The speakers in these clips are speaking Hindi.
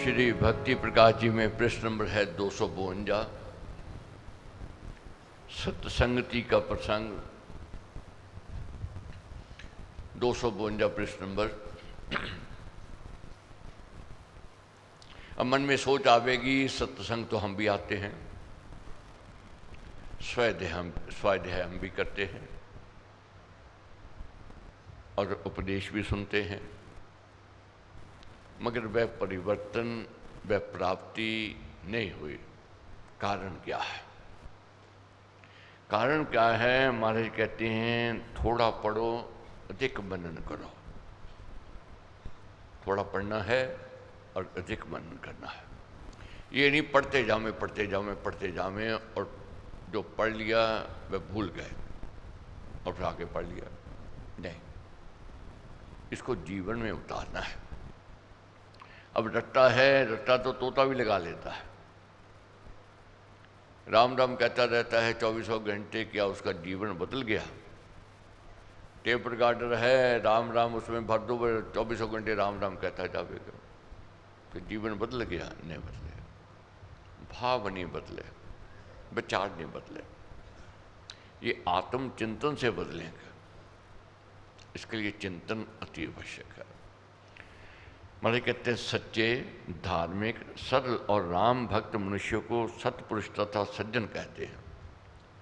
श्री भक्ति प्रकाश जी में प्रश्न नंबर है 252। सत्संगति का प्रसंग। 252 प्रश्न नंबर। अब मन में सोच आवेगी, सत्संग तो हम भी आते हैं, स्वाध्याय हम भी करते हैं और उपदेश भी सुनते हैं, मगर वह परिवर्तन, वह प्राप्ति नहीं हुई। कारण क्या है? कारण क्या है? महाराज कहते हैं थोड़ा पढ़ो, अधिक मनन करो। थोड़ा पढ़ना है और अधिक मनन करना है। ये नहीं पढ़ते जावे और जो पढ़ लिया वह भूल गए और फिर आगे पढ़ लिया। नहीं, इसको जीवन में उतारना है। अब रट्टा है, रट्टा तो तोता भी लगा लेता है। राम राम कहता रहता है 24 घंटे, क्या उसका जीवन बदल गया? टेप रिकॉर्डर है, राम राम उसमें भर दो, 24 घंटे राम राम कहता जाएगा, तो जीवन बदल गया? नहीं बदले। भाव नहीं बदले, विचार नहीं बदले। ये आत्म चिंतन से बदलेंगे। इसके लिए चिंतन अति आवश्यक है। महाराज कहते हैं सच्चे, धार्मिक, सरल और राम भक्त मनुष्य को सत्पुरुष तथा सज्जन कहते हैं।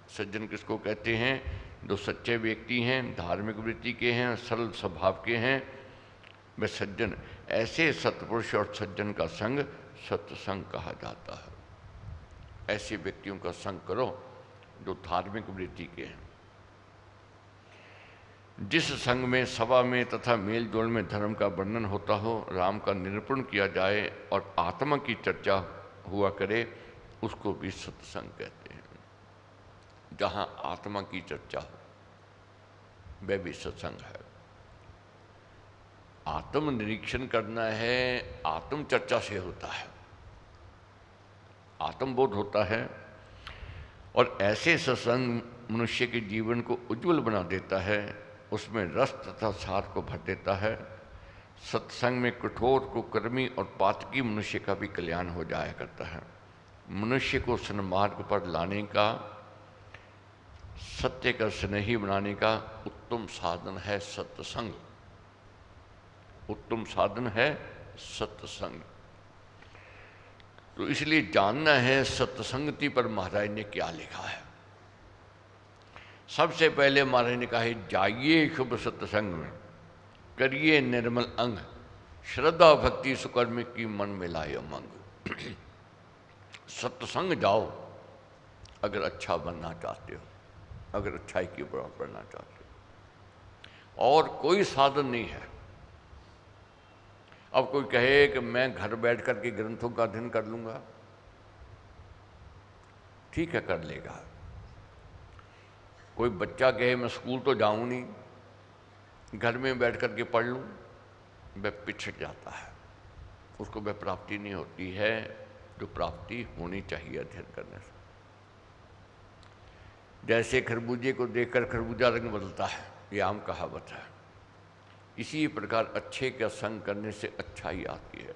सज्जन किसको कहते हैं? जो सच्चे व्यक्ति हैं, धार्मिक वृत्ति के हैं, सरल स्वभाव के हैं, वे सज्जन। ऐसे सत्पुरुष और सज्जन का संग सत्संग कहा जाता है। ऐसे व्यक्तियों का संग करो जो धार्मिक वृत्ति के हैं। जिस संग में, सभा में तथा मेल जोल में धर्म का वर्णन होता हो, राम का निरूपण किया जाए और आत्मा की चर्चा हुआ करे, उसको भी सत्संग कहते हैं। जहाँ आत्मा की चर्चा हो वह भी सत्संग है। आत्म निरीक्षण करना है, आत्म चर्चा से होता है, आत्मबोध होता है। और ऐसे सत्संग मनुष्य के जीवन को उज्जवल बना देता है, उसमें रस तथा सार को भर देता है। सत्संग में कठोर, कुकर्मी और पातकी मनुष्य का भी कल्याण हो जाया करता है। मनुष्य को सन्मार्ग पर लाने का, सत्य का स्नेही बनाने का उत्तम साधन है सत्संग। उत्तम साधन है सत्संग। तो इसलिए जानना है सत्संगति पर महाराज ने क्या लिखा है। सबसे पहले महाराज ने कहा है, जाइए शुभ सत्संग में, करिए निर्मल अंग, श्रद्धा भक्ति सुकर्म की मन में लाए उमंग। सत्संग जाओ अगर अच्छा बनना चाहते हो, अगर अच्छाई की ओर बढ़ना चाहते हो। और कोई साधन नहीं है। अब कोई कहे कि मैं घर बैठ कर के ग्रंथों का अध्ययन कर लूँगा, ठीक है, कर लेगा। कोई बच्चा कहे मैं स्कूल तो जाऊँ नहीं, घर में बैठ कर के पढ़ लूँ, वह पिछड़ जाता है। उसको वह प्राप्ति नहीं होती है जो प्राप्ति होनी चाहिए अध्ययन करने से। जैसे खरबूजे को देखकर खरबूजा रंग बदलता है, ये आम कहावत है। इसी प्रकार अच्छे का संग करने से अच्छाई आती है।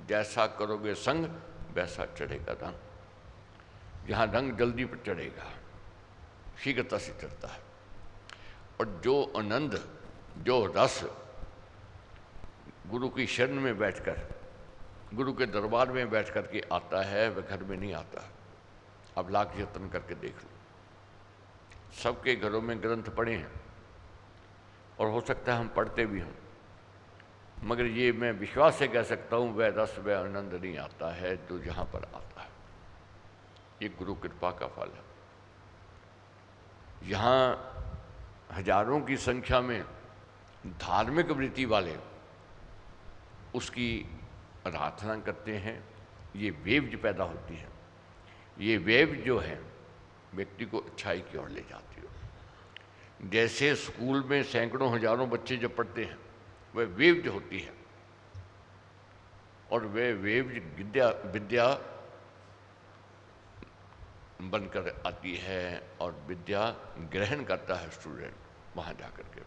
जैसा करोगे संग वैसा चढ़ेगा रंग। यहाँ रंग जल्दी पर चढ़ेगा, शीघ्रता से चढ़ता है। और जो आनंद, जो रस गुरु की शरण में बैठकर, गुरु के दरबार में बैठ कर के आता है, वह घर में नहीं आता। अब लाख यत्न करके देख लो, सबके घरों में ग्रंथ पढ़े हैं और हो सकता है हम पढ़ते भी हों, मगर ये मैं विश्वास से कह सकता हूँ वह रस, वह आनंद नहीं आता है जो यहाँ पर आता है। ये गुरु कृपा का फल है। यहाँ हजारों की संख्या में धार्मिक वृत्ति वाले उसकी आराधना करते हैं। ये वेव पैदा होती है। ये वेव जो है व्यक्ति को अच्छाई की ओर ले जाती है। जैसे स्कूल में सैकड़ों हजारों बच्चे जब पढ़ते हैं, वह वेव जो होती है, और वह वेव विद्या बनकर आती है और विद्या ग्रहण करता है स्टूडेंट वहाँ जाकर के।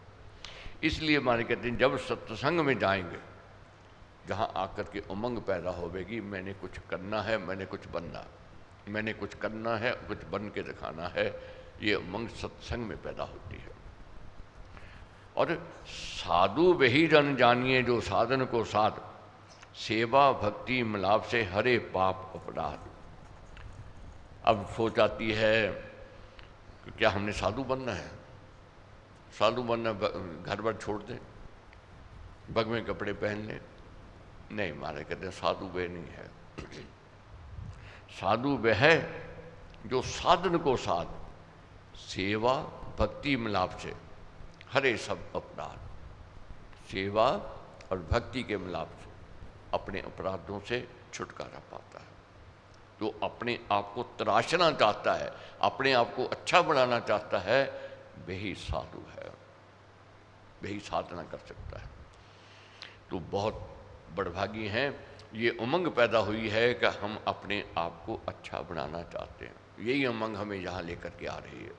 इसलिए हमारे कहते हैं जब सत्संग में जाएंगे, जहाँ आकर के उमंग पैदा होवेगी, मैंने कुछ करना है, मैंने कुछ बनना, मैंने कुछ करना है, कुछ बन के दिखाना है, ये उमंग सत्संग में पैदा होती है। और साधु वही जन जानिए जो साधन को साध, सेवा भक्ति मिलाप से हरे पाप अपराध। अब सोच आती है कि क्या हमने साधु बनना है? साधु बनना घर बार छोड़ दें, बग में कपड़े पहन लें? नहीं, हमारे कहते हैं साधु वह नहीं है। साधु वह है जो साधन को साध, सेवा भक्ति मिलाप से हरे सब अपराध। सेवा और भक्ति के मिलाप से अपने अपराधों से छुटकारा पाता है। जो अपने आप को तराशना चाहता है, अपने आप को अच्छा बनाना चाहता है, वही साधु है, वही साधना कर सकता है। तो बहुत बड़भागी हैं, ये उमंग पैदा हुई है कि हम अपने आप को अच्छा बनाना चाहते हैं। यही उमंग हमें यहाँ लेकर के आ रही है।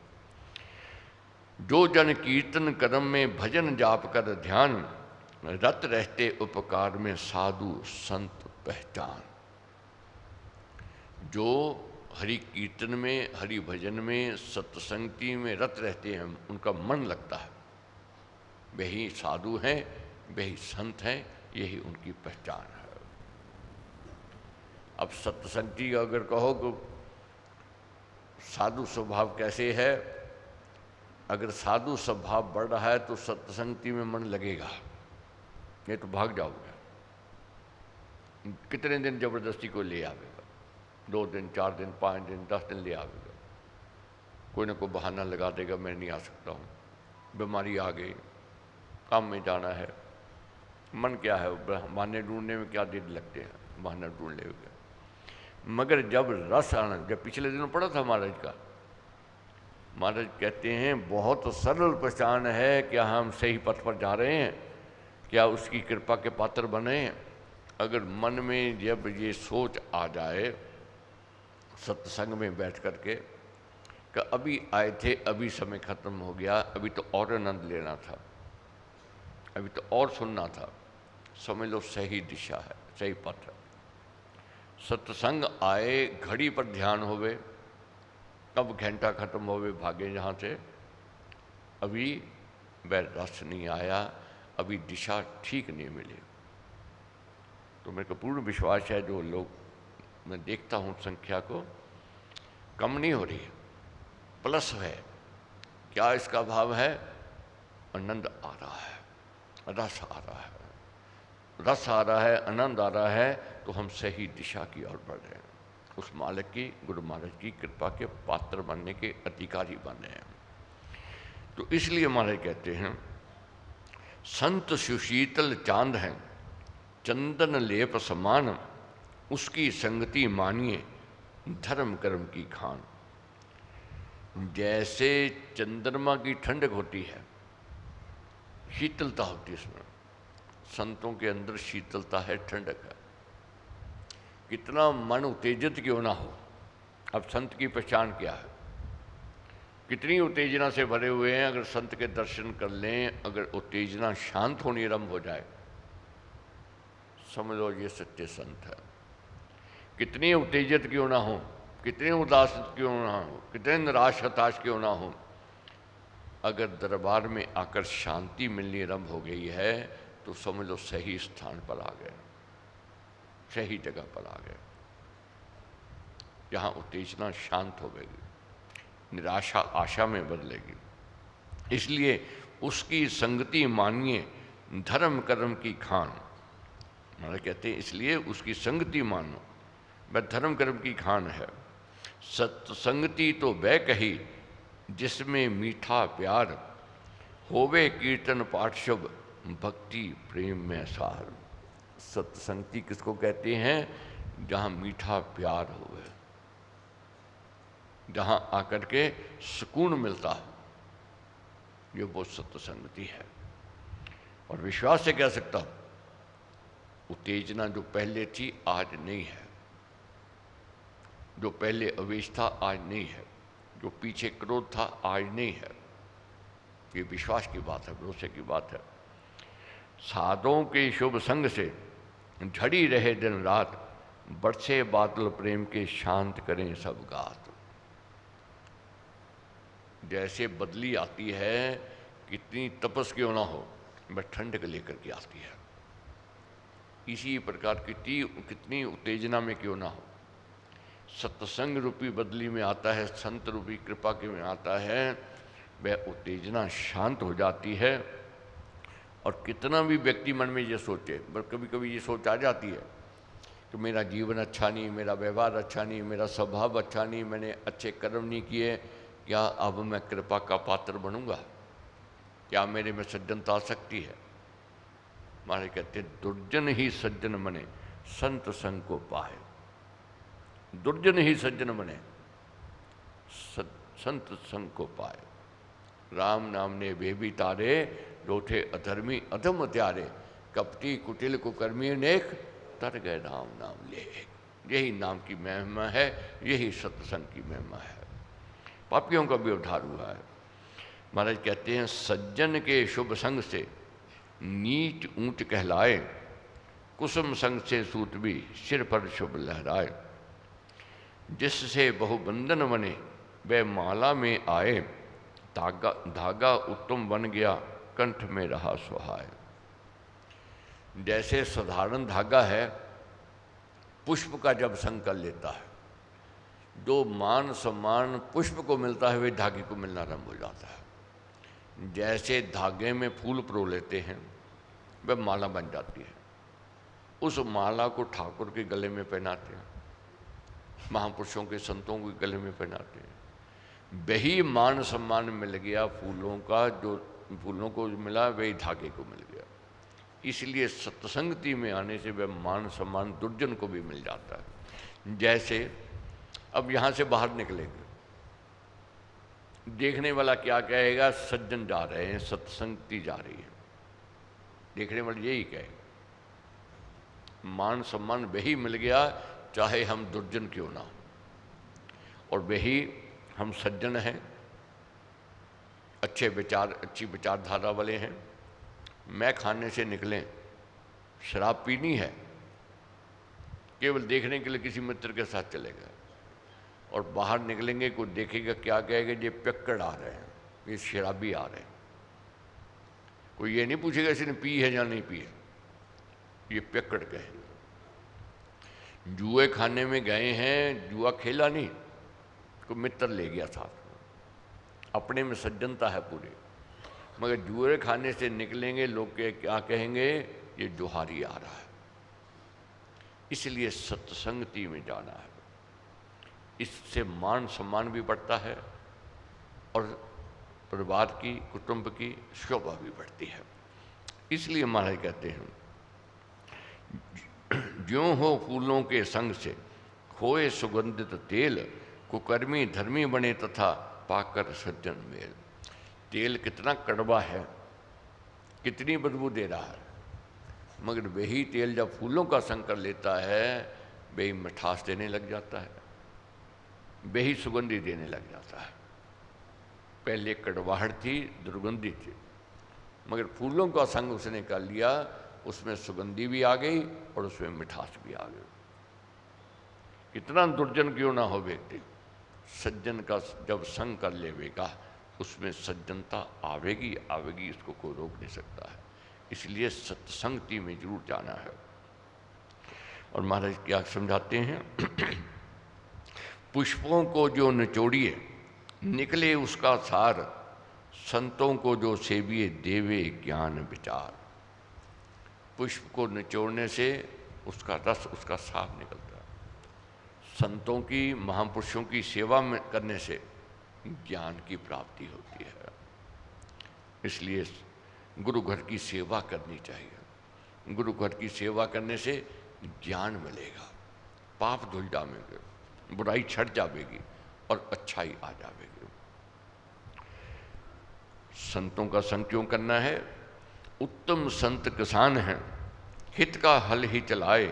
जो जन कीर्तन कर्म में भजन जाप कर ध्यान, रत रहते उपकार में साधु संत पहचान। जो हरि कीर्तन में, हरि भजन में, सत्संगति में रत रहते हैं, उनका मन लगता है, वही साधु हैं, वही संत हैं, यही उनकी पहचान है। अब सत्संगति अगर कहो तो साधु स्वभाव कैसे है? अगर साधु स्वभाव बढ़ रहा है तो सत्संगति में मन लगेगा, नहीं तो भाग जाओगे। कितने दिन जबरदस्ती को ले आवेगा? 2 दिन, 4 दिन, 5 दिन, 10 दिन ले आवेगा। कोई ना कोई बहाना लगा देगा, मैं नहीं आ सकता हूँ, बीमारी आ गई, काम में जाना है। मन क्या है, बहाने ढूंढने में क्या दिन लगते हैं, बहाना ढूंढ लेगा। मगर जब रस आना, जब पिछले दिनों पढ़ा था महाराज का, महाराज कहते हैं बहुत सरल पहचान है, क्या हम सही पथ पर जा रहे हैं, क्या उसकी कृपा के पात्र बने हैं। अगर मन में जब ये सोच आ जाए सत्संग में बैठ कर के कि अभी आए थे, अभी समय खत्म हो गया, अभी तो और आनंद लेना था, अभी तो और सुनना था, समझ लो सही दिशा है, सही पथ है। सत्संग आए, घड़ी पर ध्यान होवे, कब घंटा खत्म होवे भागे जहाँ से, अभी वह रस नहीं आया, अभी दिशा ठीक नहीं मिली। तो मेरे को पूर्ण विश्वास है जो लोग मैं देखता हूँ संख्या को कम नहीं हो रही है, प्लस है। क्या इसका भाव है? आनंद आ रहा है, रस आ रहा है, रस आ रहा है, आनंद आ रहा है, तो हम सही दिशा की ओर बढ़ रहे हैं, उस मालिक की, गुरु महाराज की कृपा के पात्र बनने के अधिकारी बन रहे हैं। तो इसलिए महाराज कहते हैं संत सुशीतल चांद हैं, चंदन लेप समान, उसकी संगति मानिए धर्म कर्म की खान। जैसे चंद्रमा की ठंडक होती है, शीतलता होती है, इसमें संतों के अंदर शीतलता है, ठंडक है। कितना मन उत्तेजित क्यों ना हो, अब संत की पहचान क्या है? कितनी उत्तेजना से भरे हुए हैं, अगर संत के दर्शन कर लें, अगर उत्तेजना शांत होनी आरंभ हो जाए, समझ लो ये सच्चे संत है। कितनी उत्तेजित क्यों ना हो, कितने उदास क्यों ना हो, कितने निराश हताश क्यों ना हो, अगर दरबार में आकर शांति मिलनी आरंभ हो गई है तो समझ लो सही स्थान पर आ गए, सही जगह पर आ गए। यहाँ उत्तेजना शांत हो गई, निराशा आशा में बदलेगी। इसलिए उसकी संगति मानिए धर्म कर्म की खान। महाराज कहते हैं इसलिए उसकी संगति मानो, वह धर्म कर्म की खान है। सत्संगति तो वह कही जिसमें मीठा प्यार, होवे कीर्तन पाठ शुभ, भक्ति प्रेम में सार। सत्संगति किसको कहते हैं? जहाँ मीठा प्यार होवे, जहाँ आकर के सुकून मिलता है, ये वो सत्संगति है। और विश्वास से कह सकता हूँ उत्तेजना जो पहले थी आज नहीं है, जो पहले आवेश था आज नहीं है, जो पीछे क्रोध था आज नहीं है। ये विश्वास की बात है, भरोसे की बात है। साधों के शुभ संग से झड़ी रहे दिन रात, बरसे बादल प्रेम के शांत करें सब गात। जैसे बदली आती है, कितनी तपस क्यों ना हो, वह ठंडक लेकर के आती है। इसी प्रकार कितनी उत्तेजना में क्यों ना हो, सत्संग रूपी बदली में आता है, संत रूपी कृपा के में आता है, वह उत्तेजना शांत हो जाती है। और कितना भी व्यक्ति मन में ये सोचे, पर कभी कभी ये सोच आ जाती है कि मेरा जीवन अच्छा नहीं, मेरा व्यवहार अच्छा नहीं, मेरा स्वभाव अच्छा नहीं, मैंने अच्छे कर्म नहीं किए, क्या अब मैं कृपा का पात्र बनूंगा? क्या मेरे में सज्जनता आ सकती है? महाराज कहते दुर्जन ही सज्जन बने, संत संग को पाए। दुर्जन ही सज्जन बने, संत संग को पाए। राम नाम ने वे भी तारे, लोठे अधर्मी अधम त्यारे, कपटी कुटिल कुकर्मी नेक, तर गए राम नाम ले। यही नाम की महिमा है, यही सत्संग की महिमा है। पापियों का भी उद्धार हुआ है। महाराज कहते हैं सज्जन के शुभ संग से नीच ऊंच कहलाए, कुसुम संग से सूत भी सिर पर शुभ लहराए। जिससे बहुबंधन बने वह माला में आए, धागा उत्तम बन गया कंठ में रहा सुहाए। जैसे साधारण धागा है, पुष्प का जब संग कर लेता है, जो मान सम्मान पुष्प को मिलता है वे धागे को मिलना आरंभ हो जाता है। जैसे धागे में फूल परो लेते हैं, वह माला बन जाती है। उस माला को ठाकुर के गले में पहनाते हैं, महापुरुषों के संतों के गले में पहनाते हैं। वही मान सम्मान मिल गया फूलों का, जो फूलों को मिला वही धागे को मिल गया। इसलिए सत्संगति में आने से वह मान सम्मान दुर्जन को भी मिल जाता है। जैसे अब यहाँ से बाहर निकलेंगे, देखने वाला क्या कहेगा? सज्जन जा रहे हैं, सत्संगति जा रही है। देखने वाला यही कहेगा। मान सम्मान वही मिल गया, चाहे हम दुर्जन क्यों ना हो, और वही हम सज्जन हैं, अच्छे विचार, अच्छी विचारधारा वाले हैं। मैं खाने से निकलें, शराब पीनी है, केवल देखने के लिए किसी मित्र के साथ चले गए, और बाहर निकलेंगे कोई देखेगा, क्या कहेगा? ये पिक्कड़ आ रहे हैं, ये शराबी आ रहे हैं। कोई ये नहीं पूछेगा इसने पी है या नहीं पी है, ये पिक्कड़ कहे। जुए खाने में गए हैं, जुआ खेला नहीं, को मित्र ले गया साथ, अपने में सज्जनता है पूरी, मगर जुए खाने से निकलेंगे, लोग के क्या कहेंगे? ये जुहारी आ रहा है। इसलिए सत्संगति में जाना है, इससे मान सम्मान भी बढ़ता है और परिवार की, कुटुंब की शोभा भी बढ़ती है। इसलिए महाराज कहते हैं ज्यों हो फूलों के संग से खोए सुगंधित तेल, कुकर्मी धर्मी बने तथा पाकर सज्जन मेल। तेल कितना कड़वा है, कितनी बदबू दे रहा है, मगर वही तेल जब फूलों का संग कर लेता है, वही मिठास देने लग जाता है, वही सुगंधी देने लग जाता है। पहले कड़वाहट थी, दुर्गंधी थी, मगर फूलों का संग उसने कर लिया, उसमें सुगंधी भी आ गई और उसमें मिठास भी आ गई। कितना दुर्जन क्यों ना हो व्यक्ति, सज्जन का जब संग कर लेगा, उसमें सज्जनता आवेगी आवेगी, इसको कोई रोक नहीं सकता है। इसलिए सत्संगति में जरूर जाना है। और महाराज क्या समझाते हैं पुष्पों को जो निचोड़िए निकले उसका सार, संतों को जो सेविए देवे ज्ञान विचार। पुष्प को निचोड़ने से उसका रस, उसका सार निकलता है। संतों की, महापुरुषों की सेवा में करने से ज्ञान की प्राप्ति होती है। इसलिए गुरु घर की सेवा करनी चाहिए। गुरु घर की सेवा करने से ज्ञान मिलेगा, पाप धुल जाएंगे, बुराई छट जाएगी और अच्छाई आ जाएगी। संतों का संग क्यों करना है? उत्तम संत किसान हैं, हित का हल ही चलाए,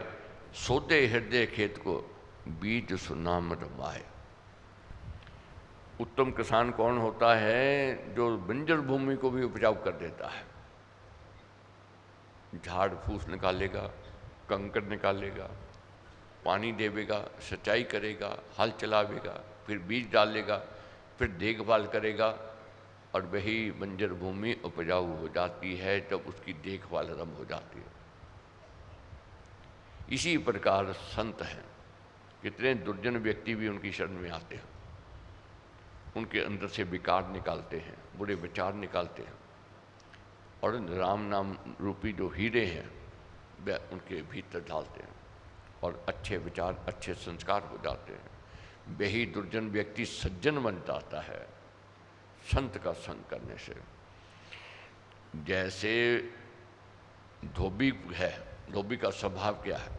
सोते हृदय खेत को बीज सुनाम रमाए। उत्तम किसान कौन होता है? जो बंजर भूमि को भी उपजाऊ कर देता है। झाड़ फूस निकालेगा, कंकड़ निकालेगा, पानी देवेगा, सिंचाई करेगा, हल चलावेगा, फिर बीज डालेगा, फिर देखभाल करेगा, और वही बंजर भूमि उपजाऊ हो जाती है जब उसकी देखभाल आरंभ हो जाती है। इसी प्रकार संत हैं, कितने दुर्जन व्यक्ति भी उनकी शरण में आते हैं, उनके अंदर से विकार निकालते हैं, बुरे विचार निकालते हैं, और राम नाम रूपी जो हीरे हैं वह उनके भीतर डालते हैं, और अच्छे विचार, अच्छे संस्कार हो जाते हैं। वही दुर्जन व्यक्ति सज्जन बन जाता है संत का संग करने से। जैसे धोबी है, धोबी का स्वभाव क्या है?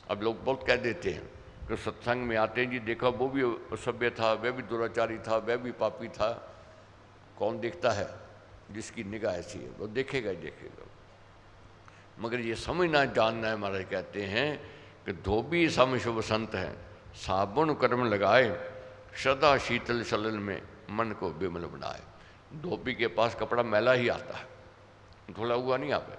अब लोग बहुत कह देते हैं कि सत्संग में आते हैं जी, देखा वो भी असभ्य था, वह भी दुराचारी था, वह भी पापी था। कौन देखता है? जिसकी निगाह ऐसी है वो देखेगा ही देखेगा। मगर ये समझना जानना है, महाराज कहते हैं कि धोबी सम शुभ संत है, साबुन कर्म लगाए, सदा शीतल सलिल में मन को विमल बनाए। धोबी के पास कपड़ा मैला ही आता है, धुला हुआ नहीं आता,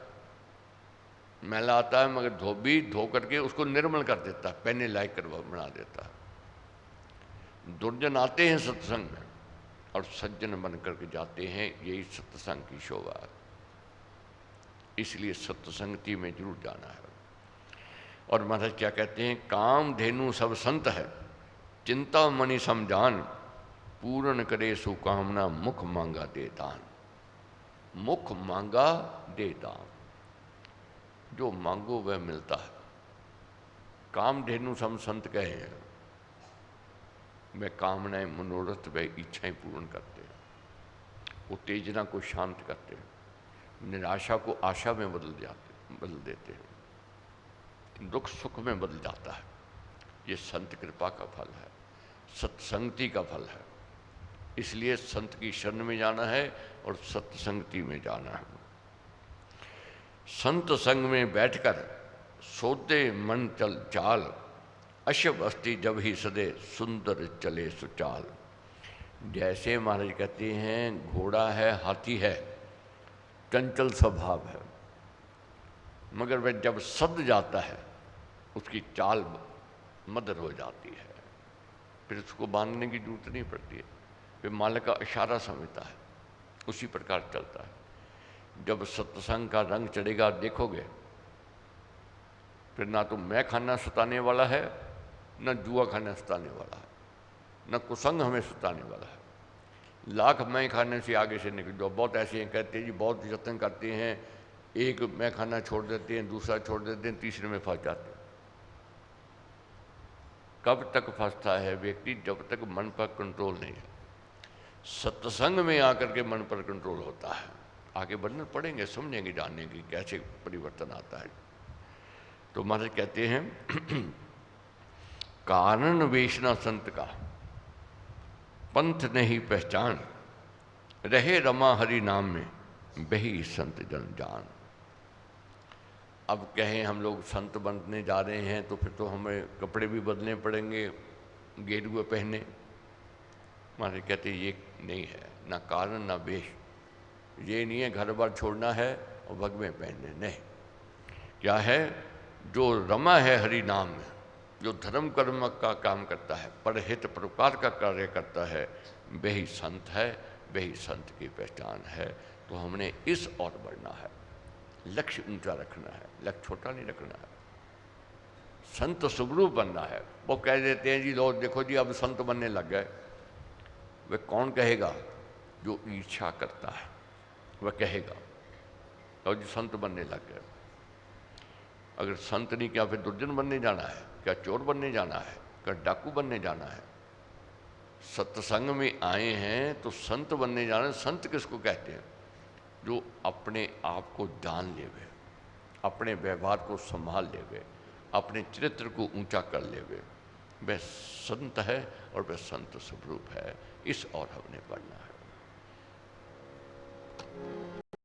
मैला आता है, मगर धोबी धो करके उसको निर्मल कर देता है, पहने लायक कर बना देता है। दुर्जन आते हैं सत्संग में और सज्जन बन करके जाते हैं, यही सत्संग की शोभा है। इसलिए सत्संगति में जरूर जाना है। और महाराज क्या कहते हैं? काम धेनु सब संत है, चिंता मणि समझान, पूर्ण करे सुकामना, मुख मांगा दे दान। मुख मांगा दे दान, जो मांगो वह मिलता है। काम धेनु सम संत कहे हैं, वे कामनाएं, मनोरथ, वे इच्छाएं पूर्ण करते हैं, उत्तेजना को शांत करते हैं, निराशा को आशा में बदल देते हैं, दुख सुख में बदल जाता है। ये संत कृपा का फल है, सत्संगति का फल है। इसलिए संत की शरण में जाना है और सत्संगति में जाना है। संत संग में बैठकर सोते मन चल चाल, अशुभ अस्थि जब ही सदे सुंदर चले सुचाल। जैसे महाराज कहते हैं घोड़ा है, हाथी है, चंचल स्वभाव है, मगर वह जब सद जाता है उसकी चाल मधुर हो जाती है, फिर उसको बांधने की जरूरत नहीं पड़ती है, फिर मालिक का इशारा समझता है, उसी प्रकार चलता है। जब सत्संग का रंग चढ़ेगा देखोगे, फिर ना तो मैं खाना सताने वाला है, न जुआ खाना सताने वाला है, न कुसंग हमें सताने वाला है। लाख मैं खाने से आगे से निकल जाओ। बहुत ऐसे हैं कहते हैं जी बहुत यत्न करते हैं, एक मैं खाना छोड़ देते हैं, दूसरा छोड़ देते हैं, तीसरे में फंस जाते हैं। कब तक फंसता है व्यक्ति? जब तक मन पर कंट्रोल नहीं है। सत्संग में आकर के मन पर कंट्रोल होता है। आगे बढ़ने पड़ेंगे, समझेंगे, जानेंगे कैसे परिवर्तन आता है। तो महाराज कहते हैं कारण वेशना संत का, पंथ नहीं पहचान, रहे रमा हरि नाम में, वही संत जन जान। अब कहें हम लोग संत बनने जा रहे हैं तो फिर तो हमें कपड़े भी बदलने पड़ेंगे, गेरुए पहने। हमारे कहते ये नहीं है, ना कारण ना वेश। ये नहीं है घर बार छोड़ना है और भगवे पहनने, नहीं। क्या है? जो रमा है हरि नाम में, जो धर्म कर्म का काम करता है, परहित परोपकार का कार्य करता है, वही संत है, वही संत की पहचान है। तो हमने इस ओर बढ़ना है, लक्ष्य ऊंचा रखना है, लक्ष्य छोटा नहीं रखना है। संत सुखरूप बनना है। वो कह देते हैं जी लोग देखो जी अब संत बनने लग गए। वह कौन कहेगा? जो ईर्ष्या करता है वह कहेगा और जो संत बनने लग गए। अगर संत नहीं, क्या फिर दुर्जन बनने जाना है? क्या चोर बनने जाना है? क्या डाकू बनने जाना है? सत्संग में आए हैं तो संत बनने जाना है। संत किसको कहते हैं? जो अपने आप को जान लेवे, अपने व्यवहार को संभाल लेवे, अपने चरित्र को ऊंचा कर लेवे, वह संत है और वह संत स्वरूप है। इस और हमने बढ़ना है।